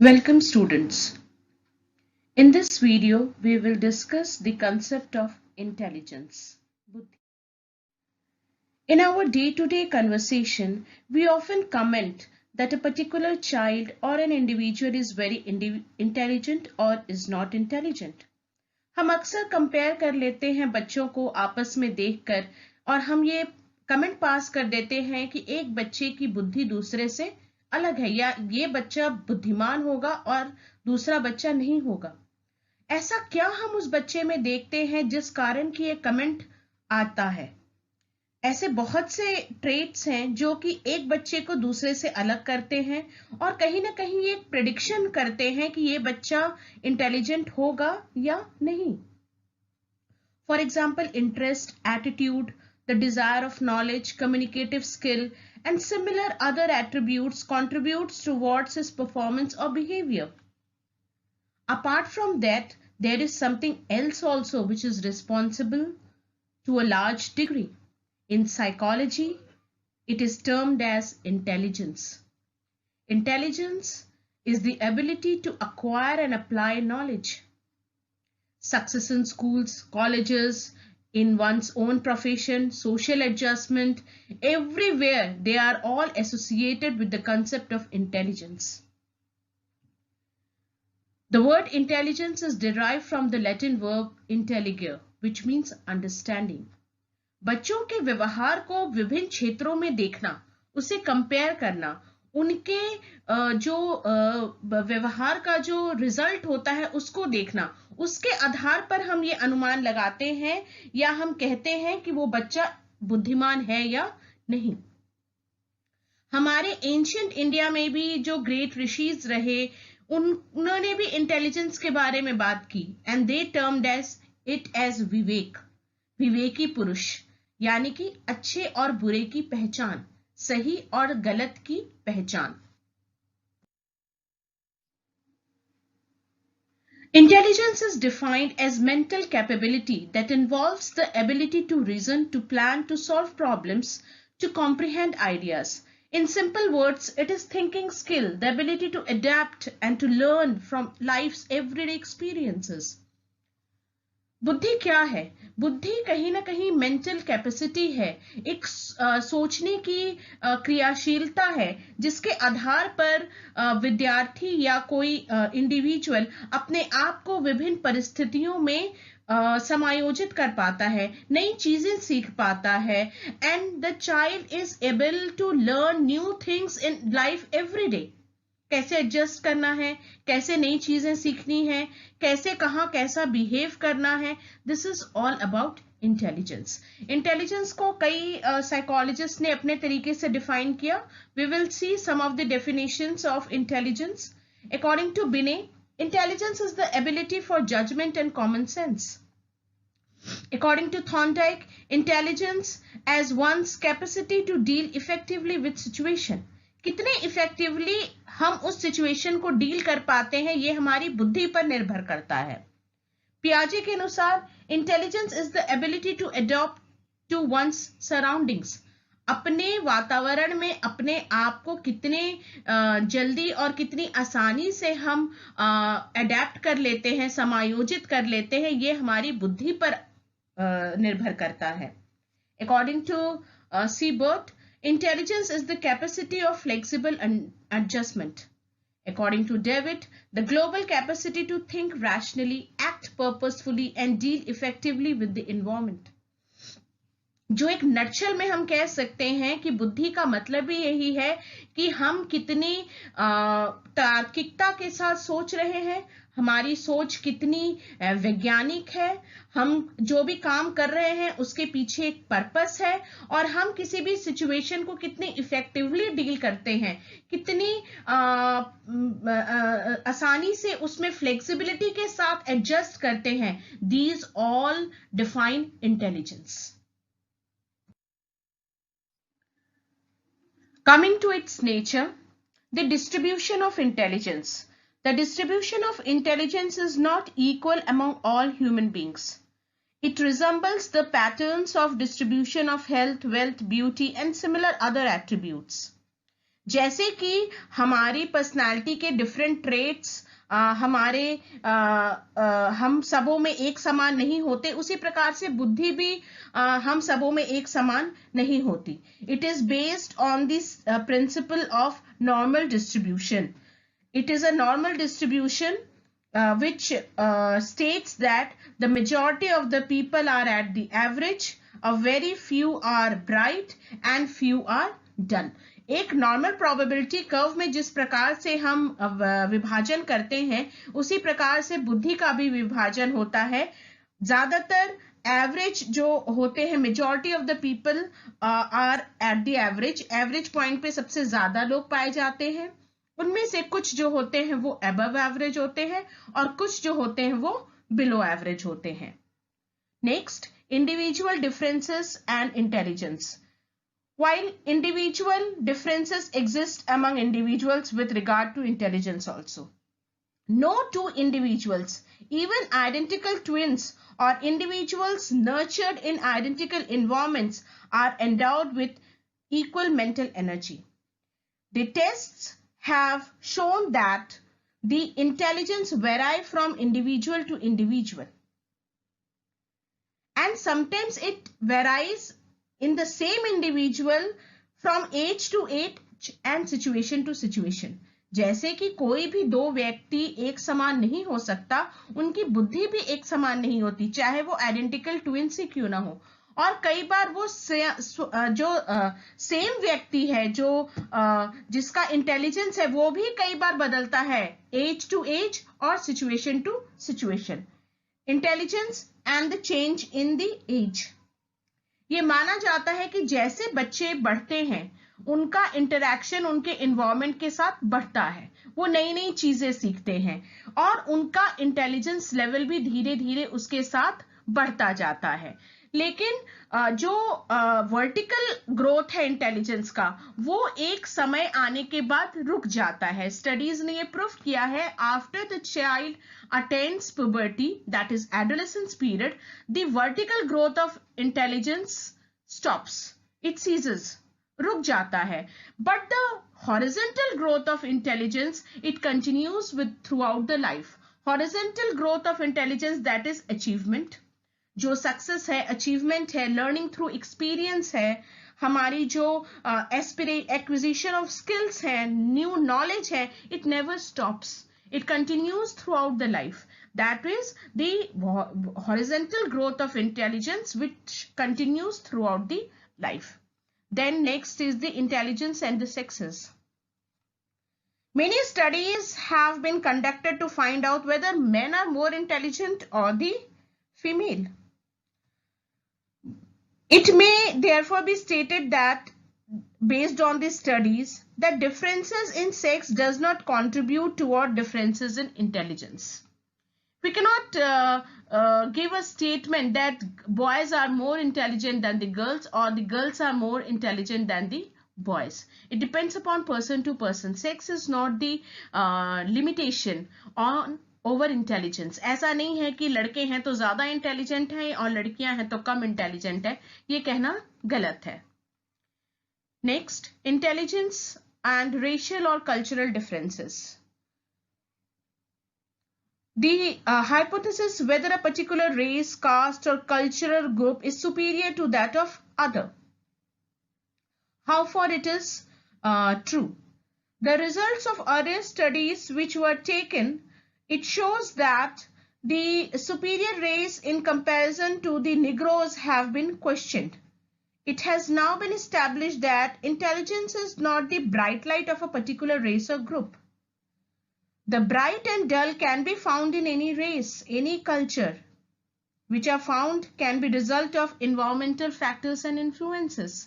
Welcome students. In this video, we will discuss the concept of intelligence. In our day-to-day conversation, we often comment that a particular child or an individual is very intelligent or is not intelligent. हम अक्सर compare कर लेते हैं बच्चों को आपस में देखकर और हम ये कमेंट पास कर देते हैं कि एक बच्चे की बुद्धि दूसरे से अलग है या ये बच्चा बुद्धिमान होगा और दूसरा बच्चा नहीं होगा। ऐसा क्या हम उस बच्चे में देखते हैं जिस कारण कि ये कमेंट आता है? ऐसे बहुत से ट्रेट्स हैं जो कि एक बच्चे को दूसरे से अलग करते हैं और कहीं ना कहीं ये प्रेडिक्शन करते हैं कि ये बच्चा इंटेलिजेंट होगा या नहीं। For example, interest, attitude, the desire of knowledge, communicative skill, and similar other attributes contributes towards his performance or behavior. Apart from that, there is something else also which is responsible to a large degree. In psychology, it is termed as intelligence. Intelligence is the ability to acquire and apply knowledge. Success in schools, colleges, in one's own profession, social adjustment, everywhere they are all associated with the concept of intelligence. The word intelligence is derived from the Latin verb intelligere, which means understanding. बच्चों के व्यवहार को विभिन्न क्षेत्रों में देखना, उसे compare करना, उनके जो व्यवहार का जो रिजल्ट होता है उसको देखना, उसके आधार पर हम ये अनुमान लगाते हैं या हम कहते हैं कि वो बच्चा बुद्धिमान है या नहीं। हमारे एंशिएंट इंडिया में भी जो ग्रेट ऋषिज रहे उन्होंने भी इंटेलिजेंस के बारे में बात की and they termed it as विवेक, विवेकी पुरुष, यानी कि अच्छे और बुरे की पहचान, सही और गलत की पहचान। Intelligence is defined as mental capability that involves the ability to reason, to plan, to solve problems, to comprehend ideas. In simple words, it is thinking skill, the ability to adapt and to learn from life's everyday experiences. बुद्धि क्या है? बुद्धि कहीं ना कहीं mental capacity है, एक सोचने की क्रियाशीलता है जिसके आधार पर विद्यार्थी या कोई इंडिविजुअल अपने आप को विभिन्न परिस्थितियों में समायोजित कर पाता है, नई चीजें सीख पाता है and the child is able to learn new things in life every day. कैसे एडजस्ट करना है, कैसे नई चीजें सीखनी है, कैसे कहाँ कैसा बिहेव करना है, this is all about intelligence. Intelligence को कई साइकोलॉजिस्ट ने अपने तरीके से डिफाइन किया। We will see some of the definitions of intelligence. According to Binet, intelligence is the ability for judgement and common sense. According to Thorndike, intelligence as one's capacity to deal effectively with situation. कितने effectively हम उस situation को deal कर पाते हैं ये हमारी बुद्धि पर निर्भर करता है। पियाजे के अनुसार intelligence is the ability to adopt to one's surroundings. अपने वातावरण में अपने आप को कितने जल्दी और कितनी आसानी से हम अडेप्ट कर लेते हैं, समायोजित कर लेते हैं, ये हमारी बुद्धि पर निर्भर करता है। According to Siebert, intelligence is the capacity of flexible adjustment. According to David, the global capacity to think rationally, act purposefully, and deal effectively with the environment. जो एक नटशल में हम कह सकते हैं कि बुद्धि का मतलब भी यही है कि हम कितनी तार्किकता के साथ सोच रहे हैं, हमारी सोच कितनी वैज्ञानिक है, हम जो भी काम कर रहे हैं उसके पीछे एक पर्पस है और हम किसी भी सिचुएशन को कितनी इफेक्टिवली डील करते हैं, कितनी आसानी से उसमें फ्लेक्सिबिलिटी के साथ एडजस्ट करते हैं। These all define intelligence. Coming to its nature, the distribution of intelligence. The distribution of intelligence is not equal among all human beings. It resembles the patterns of distribution of health, wealth, beauty, and similar other attributes. जैसे कि हमारी personality के different traits हम सबों में एक समान नहीं होते, उसी प्रकार से बुद्धि भी हम सबों में एक समान नहीं होती. It is based on this principle of normal distribution. It is a normal distribution which states that the majority of the people are at the average, a very few are bright and few are dull. एक normal probability curve में जिस प्रकार से हम विभाजन करते हैं, उसी प्रकार से बुद्धि का भी विभाजन होता है. ज्यादातर एवरेज जो होते हैं, majority of the people are at the average. Average point पे सबसे ज्यादा लोग पाए जाते हैं. उनमें से कुछ जो होते हैं वो अबव एवरेज होते हैं और कुछ जो होते हैं वो बिलो एवरेज होते हैं. Next, individual differences and intelligence. While individual differences exist among individuals with regard to intelligence also, no two individuals, even identical twins or individuals nurtured in identical environments, are endowed with equal mental energy. The tests have shown that the intelligence vary from individual to individual, and sometimes it varies in the same individual from age to age and situation to situation. जैसे कि कोई भी दो व्यक्ति एक समान नहीं हो सकता, उनकी बुद्धि भी एक समान नहीं होती, चाहे वो आइडेंटिकल ट्विन्स ही क्यों ना हो. और कई बार वो जो सेम व्यक्ति है, जो जिसका इंटेलिजेंस है, वो भी कई बार बदलता है एज टू एज और situation to situation. Intelligence and the change in the age. ये माना जाता है कि जैसे बच्चे बढ़ते हैं, उनका इंटरैक्शन उनके एनवायरनमेंट के साथ बढ़ता है, वो नई नई चीजें सीखते हैं और उनका इंटेलिजेंस लेवल भी धीरे धीरे उसके साथ बढ़ता जाता है. लेकिन जो वर्टिकल ग्रोथ है इंटेलिजेंस का, वो एक समय आने के बाद रुक जाता है. स्टडीज ने ये प्रूव किया है, after the child attains puberty, that is adolescence period, the vertical growth of intelligence stops, it ceases, रुक जाता है. But the horizontal growth of intelligence, it continues with throughout the life. Horizontal growth of intelligence, that is achievement, जो success है, achievement है, learning through experience है, हमारी जो acquisition of skills है, न्यू नॉलेज है, it never stops, it continues throughout the life. That is the horizontal growth of intelligence which continues throughout the life. Then next is the intelligence and the success. Many studies have been conducted to find out whether men are more intelligent or the female. It may therefore be stated that, based on these studies, that differences in sex does not contribute toward differences in intelligence. We cannot give a statement that boys are more intelligent than the girls or the girls are more intelligent than the boys. It depends upon person to person. Sex is not the limitation on over intelligence. ऐसा नहीं है कि लड़के हैं तो ज्यादा intelligent हैं और लड़कियां हैं तो कम इंटेलिजेंट है, ये कहना गलत है. नेक्स्ट, इंटेलिजेंस एंड रेशियल और cultural differences. The hypothesis whether a particular race, caste or cultural group is superior to that of other. How far it is true? The results of other studies which were taken, it shows that the superior race in comparison to the Negroes have been questioned. It has now been established that intelligence is not the bright light of a particular race or group. The bright and dull can be found in any race, any culture, which are found can be result of environmental factors and influences.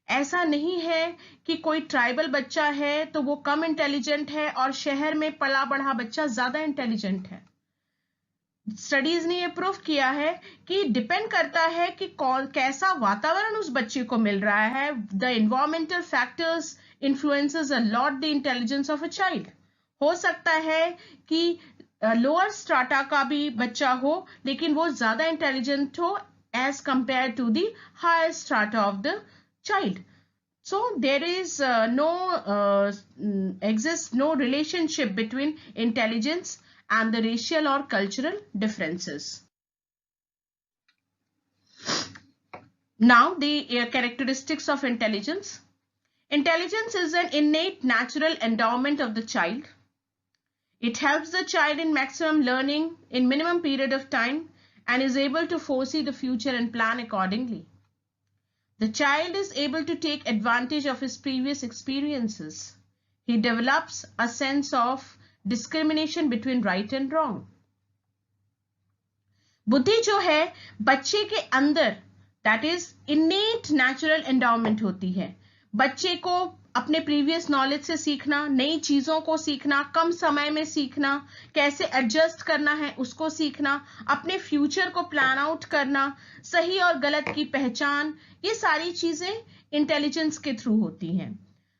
ऐसा नहीं है कि कोई tribal बच्चा है तो वो कम intelligent है और शहर में पला बढ़ा बच्चा ज्यादा इंटेलिजेंट है. स्टडीज ने ये प्रूव किया है कि डिपेंड करता है कि कैसा वातावरण उस बच्चे को मिल रहा है. The environmental factors influences a lot the intelligence of a child. हो सकता है कि लोअर स्ट्राटा का भी बच्चा हो लेकिन वो ज्यादा इंटेलिजेंट हो as compare to the higher strata of the child. So there is exists no relationship between intelligence and the racial or cultural differences. Now the characteristics of intelligence. Intelligence is an innate natural endowment of the child. It helps the child in maximum learning in minimum period of time and is able to foresee the future and plan accordingly. The child is able to take advantage of his previous experiences. He develops a sense of discrimination between right and wrong. बुद्धि जो है बच्चे के अंदर that is इनेट natural endowment होती है. बच्चे को अपने प्रीवियस नॉलेज से सीखना, नई चीजों को सीखना, कम समय में सीखना, कैसे एडजस्ट करना है उसको सीखना, अपने फ्यूचर को प्लान आउट करना, सही और गलत की पहचान, ये सारी चीजें इंटेलिजेंस के थ्रू होती हैं.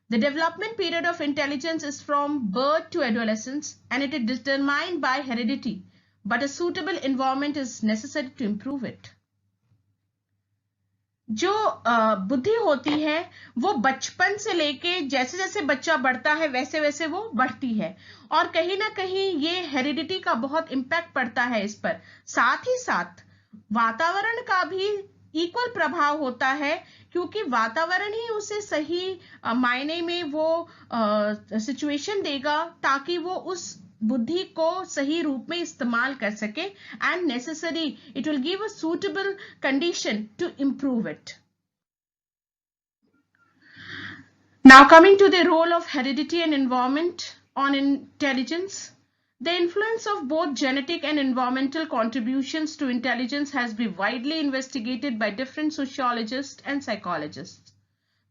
The development period of intelligence is from birth to adolescence and it is determined by heredity, but a suitable environment is necessary to improve it. जो बुद्धि होती है वो बचपन से लेके जैसे जैसे बच्चा बढ़ता है वैसे वैसे वो बढ़ती है और कहीं ना कहीं ये हेरिडिटी का बहुत इम्पैक्ट पड़ता है इस पर. साथ ही साथ वातावरण का भी इक्वल प्रभाव होता है क्योंकि वातावरण ही उसे सही मायने में वो सिचुएशन देगा ताकि वो उस बुद्धि को सही रूप में इस्तेमाल कर सके and necessary it will give a suitable condition to improve it. Now coming to the role of heredity and environment on intelligence. The influence of both genetic and environmental contributions to intelligence has been widely investigated by different sociologists and psychologists.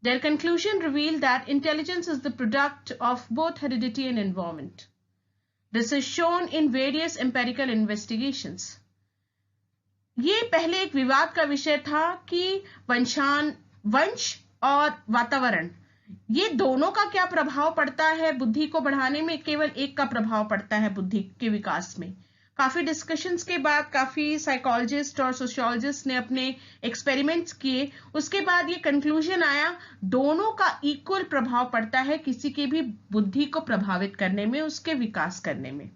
Their conclusion revealed that intelligence is the product of both heredity and environment. This is shown in various empirical investigations. ये पहले एक विवाद का विषय था कि वंश और वातावरण ये दोनों का क्या प्रभाव पड़ता है बुद्धि को बढ़ाने में. केवल एक का प्रभाव पड़ता है बुद्धि के विकास में. काफी डिस्कशंस के बाद काफी साइकोलॉजिस्ट और सोशियोलॉजिस्ट ने अपने एक्सपेरिमेंट्स किए. उसके बाद ये कंक्लूजन आया दोनों का इक्वल प्रभाव पड़ता है किसी की भी बुद्धि को प्रभावित करने में, उसके विकास करने में.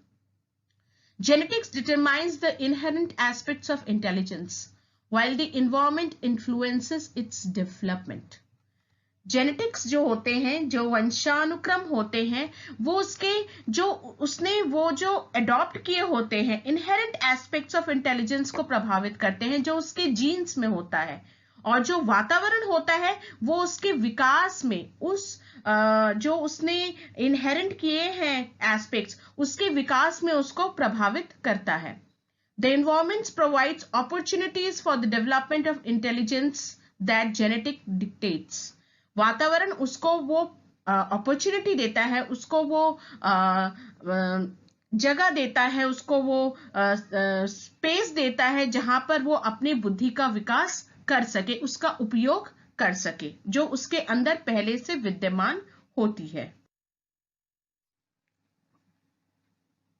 Genetics determines the inherent aspects of intelligence, while the environment influences its development. Genetics जो होते हैं, जो वंशानुक्रम होते हैं, वो उसके जो अडॉप्ट किए होते हैं इनहेरेंट एस्पेक्ट्स ऑफ इंटेलिजेंस को प्रभावित करते हैं जो उसके जीन्स में होता है. और जो वातावरण होता है वो उसके विकास में जो उसने इनहेरेंट किए हैं एस्पेक्ट्स उसके विकास में उसको प्रभावित करता है. The environment provides opportunities for the development of intelligence that genetic dictates. वातावरण उसको वो अपॉर्चुनिटी देता है, उसको वो जगह देता है, उसको वो स्पेस देता है जहां पर वो अपनी बुद्धि का विकास कर सके, उसका उपयोग कर सके जो उसके अंदर पहले से विद्यमान होती है.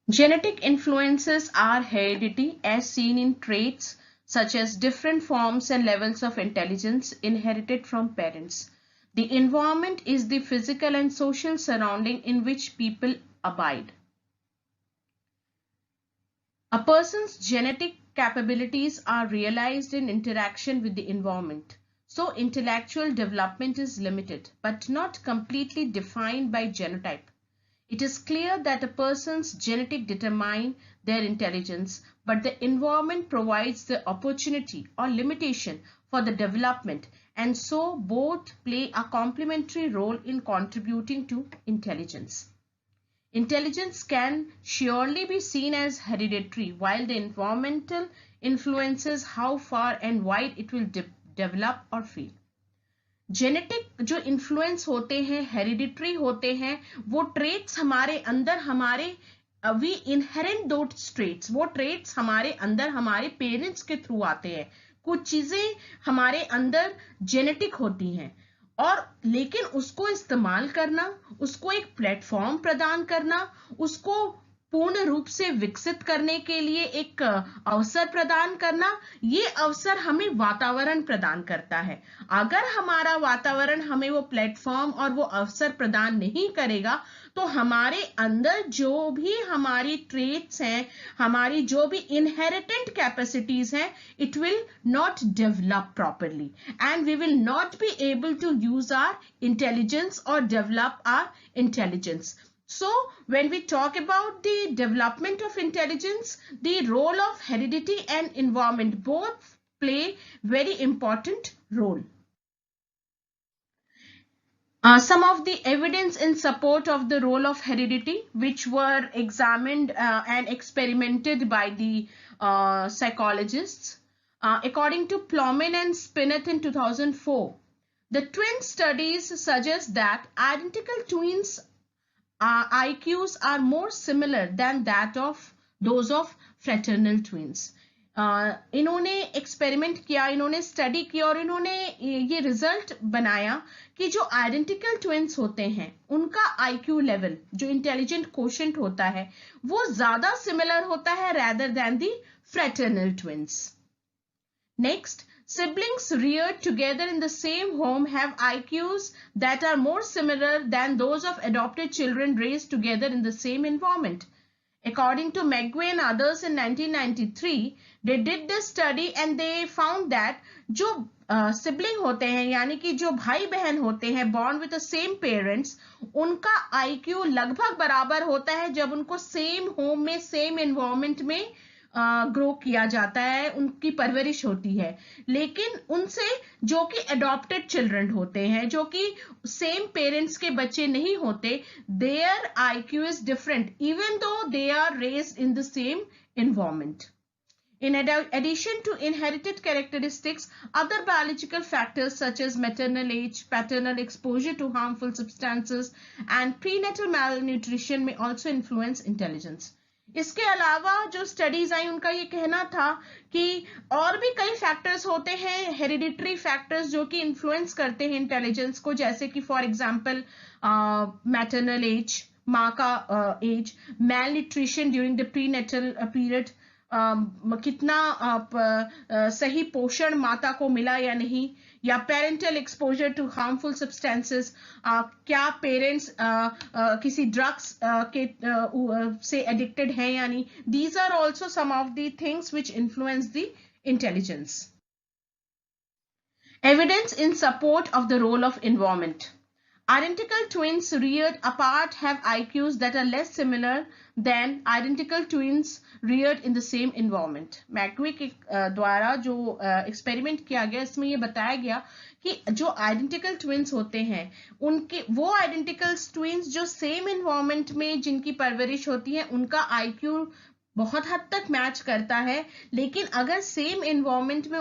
Genetic influences are heredity as seen in traits such as different forms and levels of intelligence inherited from parents. The environment is the physical and social surrounding in which people abide. A person's genetic capabilities are realized in interaction with the environment. So intellectual development is limited, but not completely defined by genotype. It is clear that a person's genetic determine their intelligence, but the environment provides the opportunity or limitation for the development, and so both play a complementary role in contributing to intelligence. Intelligence can surely be seen as hereditary, while the environmental influences how far and wide it will develop or feel. Genetic जो influence होते हैं, hereditary होते हैं, वो traits हमारे अंदर we inherent those traits, वो traits हमारे अंदर हमारे पेरेंट्स के थ्रू आते हैं. कुछ चीजें हमारे अंदर जेनेटिक होती हैं और लेकिन उसको इस्तेमाल करना, उसको एक प्लेटफॉर्म प्रदान करना, उसको पूर्ण रूप से विकसित करने के लिए एक अवसर प्रदान करना, ये अवसर हमें वातावरण प्रदान करता है। अगर हमारा वातावरण हमें वो प्लेटफॉर्म और वो अवसर प्रदान नहीं करेगा तो हमारे अंदर जो भी हमारी ट्रेट्स हैं, हमारी जो भी इनहेरिटेंट कैपेसिटीज हैं, it will not develop properly and we will not be able to use our intelligence और develop our intelligence. So, when we talk about the development of intelligence, the role of heredity and environment both play very important role. Some of the evidence in support of the role of heredity, which were examined and experimented by the psychologists. According to Plomin and Spineth in 2004, the twin studies suggest that identical twins IQs are more similar than that of those of fraternal twins. इन्होंने experiment किया, इन्होंने study किया और इन्होंने ये result बनाया कि जो आइडेंटिकल ट्विन्स होते हैं उनका IQ लेवल, जो इंटेलिजेंट कोशेंट होता है, वो ज्यादा सिमिलर होता है rather than the fraternal twins. Next, siblings reared together in the same home have IQs that are more similar than those of adopted children raised together in the same environment. According to McGuey and others in 1993, they did this study and they found that जो sibling होते हैं, यानी कि जो भाई बहन होते हैं born with the same parents, उनका IQ लगभग बराबर होता है जब उनको same home में same environment में ग्रो किया जाता है, उनकी परवरिश होती है. लेकिन उनसे जो कि अडॉप्टेड चिल्ड्रन होते हैं, जो कि सेम पेरेंट्स के बच्चे नहीं होते, their IQ is different even though they are raised in the same environment. In addition to inherited characteristics, other biological factors such as maternal age, paternal exposure to harmful substances, and prenatal malnutrition may also influence intelligence. इसके अलावा जो studies I उनका ये कहना था कि और भी कई फैक्टर्स होते हैं, हेरिडिटरी फैक्टर्स, जो कि इन्फ्लुएंस करते हैं इंटेलिजेंस को, जैसे कि फॉर एग्जांपल मैटरनल एज, माँ का age, malnutrition during the prenatal period, कितना सही पोषण माता को मिला या नहीं, या parental exposure to harmful substances, क्या पेरेंट्स किसी ड्रग्स के से एडिक्टेड हैं या नहीं. These are also some of the things which influence the intelligence. Evidence in support of the role of environment. Identical twins reared apart have IQs that are less similar than identical twins reared in the same environment. मैक्वे के द्वारा जो experiment किया गया, इसमें ये बताया गया कि जो आइडेंटिकल ट्विन्स होते हैं, उनके वो आइडेंटिकल ट्विन्स जो सेम एनवायरनमेंट में जिनकी परवरिश होती है, उनका IQ बहुत हद तक मैच करता है. लेकिन अगर सेम एनवायरनमेंट में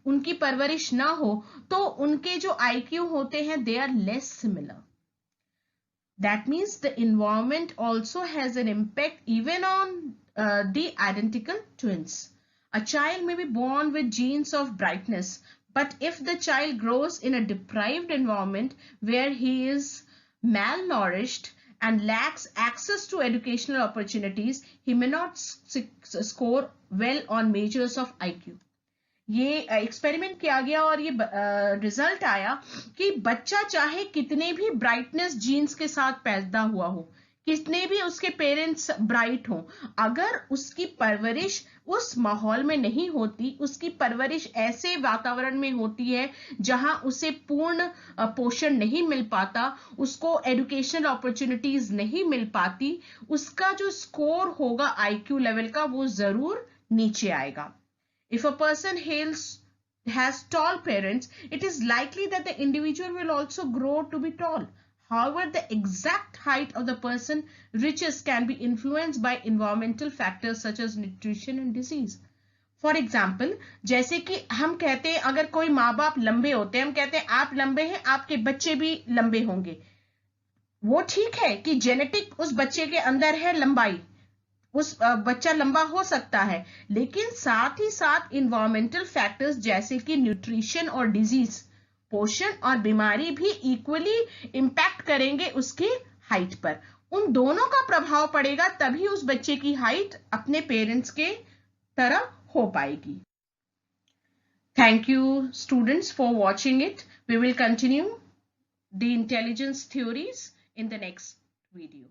उनकी परवरिश ना हो तो उनके जो IQ होते हैं, they are less similar. That means the environment also has an impact even on the identical twins. A child may be born with genes of brightness, but if the child grows in a deprived environment where he is malnourished and lacks access to educational opportunities, he may not score well on measures of IQ. ये experiment किया गया और ये result आया कि बच्चा चाहे कितने भी ब्राइटनेस जीन्स के साथ पैदा हुआ हो, कितने भी उसके पेरेंट्स ब्राइट हों, अगर उसकी परवरिश उस माहौल में नहीं होती, उसकी परवरिश ऐसे वातावरण में होती है जहां उसे पूर्ण पोषण नहीं मिल पाता, उसको एजुकेशनल अपॉर्चुनिटीज नहीं मिल पाती, उसका जो स्कोर होगा IQ लेवल का वो जरूर नीचे आएगा. If a person has tall parents, it is likely that the individual will also grow to be tall. However, the exact height of the person reaches can be influenced by environmental factors such as nutrition and disease. For example, जैसे कि हम कहते हैं अगर कोई माँ बाप लंबे होते हैं, हम कहते हैं आप लंबे हैं, आपके बच्चे भी लंबे होंगे. वो ठीक है कि जेनेटिक उस बच्चे के अंदर है, लंबाई, उस बच्चा लंबा हो सकता है, लेकिन साथ ही साथ इन्वायरमेंटल फैक्टर्स जैसे कि न्यूट्रिशन और डिजीज, पोषण और बीमारी भी इक्वली इंपैक्ट करेंगे उसकी हाइट पर. उन दोनों का प्रभाव पड़ेगा, तभी उस बच्चे की हाइट अपने पेरेंट्स के तरह हो पाएगी। Thank you students for watching it. We will continue the intelligence theories in the next video.